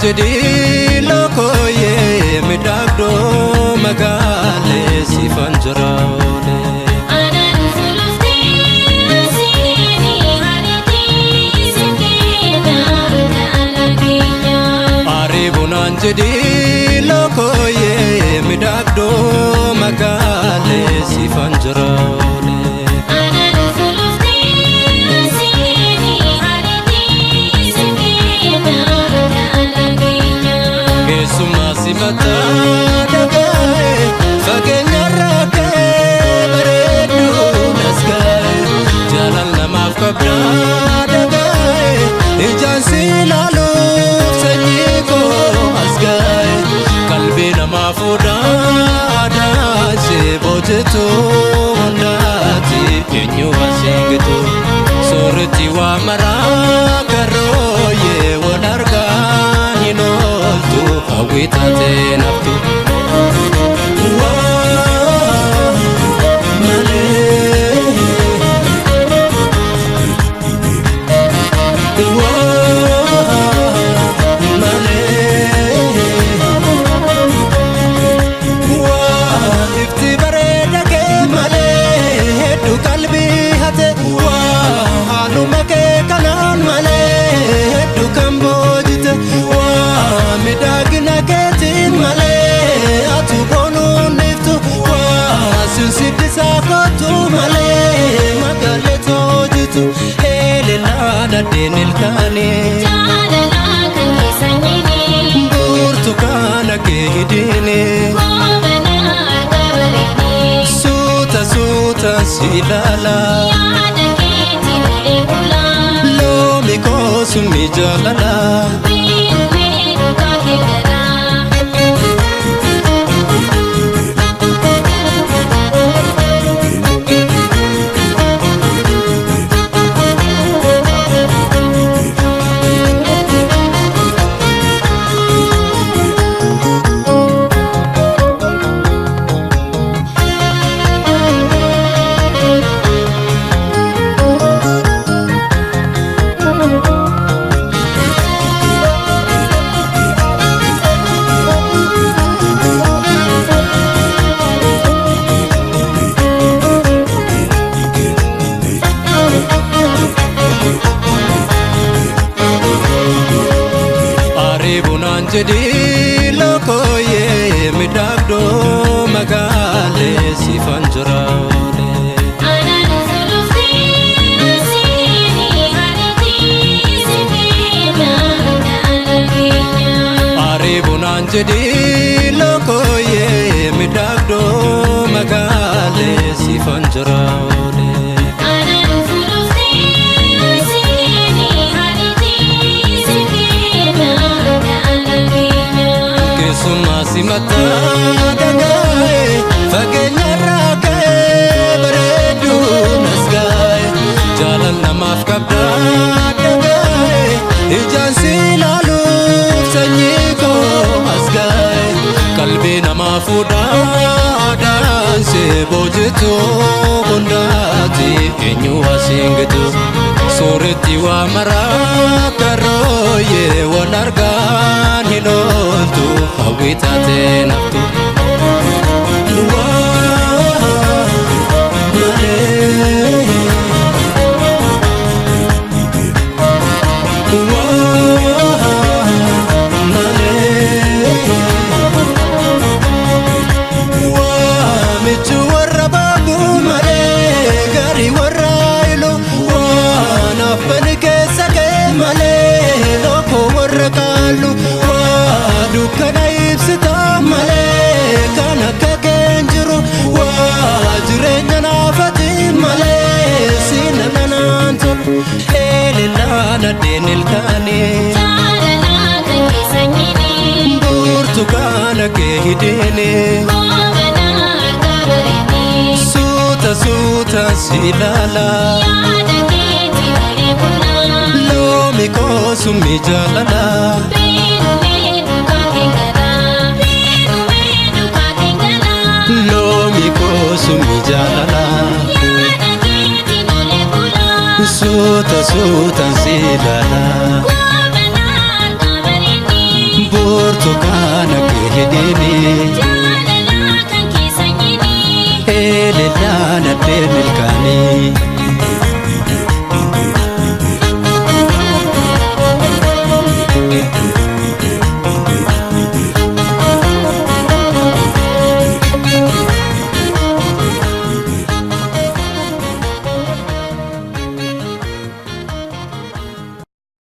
Anjadi lokoye midagdo magale sifanjraole Anan fulufti asini hariti sikina kalagenya Aribun anjadi lokoye midagdo magale sifanjraole Anan fulufti asini hariti sikina kalagenya Kesuma simata dagae fagenya rake beredu nasgae jalan namaf kabda dagae ijan silalu senyiko asgae kalbi namafuda adaje bojetu mondati enyu wasingitu sorti wa marakaroye wadarga hinoltu awitate naftu Denil kane Jalala kangisanyini burtukana ke hidine Gomana kabarini suta suta silala Yada kiti ulikula lomi kosumi jalala Binu binu kakegara Anjadi lokoye midagdo magale sifanjraole Anan fulufti asini hariti sikina kalagenya Aribun anjadi lokoye midagdo magale sifanjraole Anan fulufti asini hariti sikina kalagenya Kesuma simata dagae fagenya rake beredu nasgae jalan namaf kabda dagae ijan silalu senyiko asgae kalbi namafuda danse bojetu bondati enyu asingitu soreti wa marakaroye walargan hinoltu awitate naftu Dukana ibsita male kana kakenjiru wajirenya nafati male sinananantul elilana denil kane Jalala kangisanyini burtukana ke hidene Gomana kabarini suta suta silala Yada kiti ulikula lomi kosumi jalala Binu binu kakegara Binu binu kakegara lomi kosumi jalala Yada kiti ulikula suta suta silala Gomana kabarini burtukaana kee hidhiini Jaalala kan keessa nyini eleellaan addee milkaanii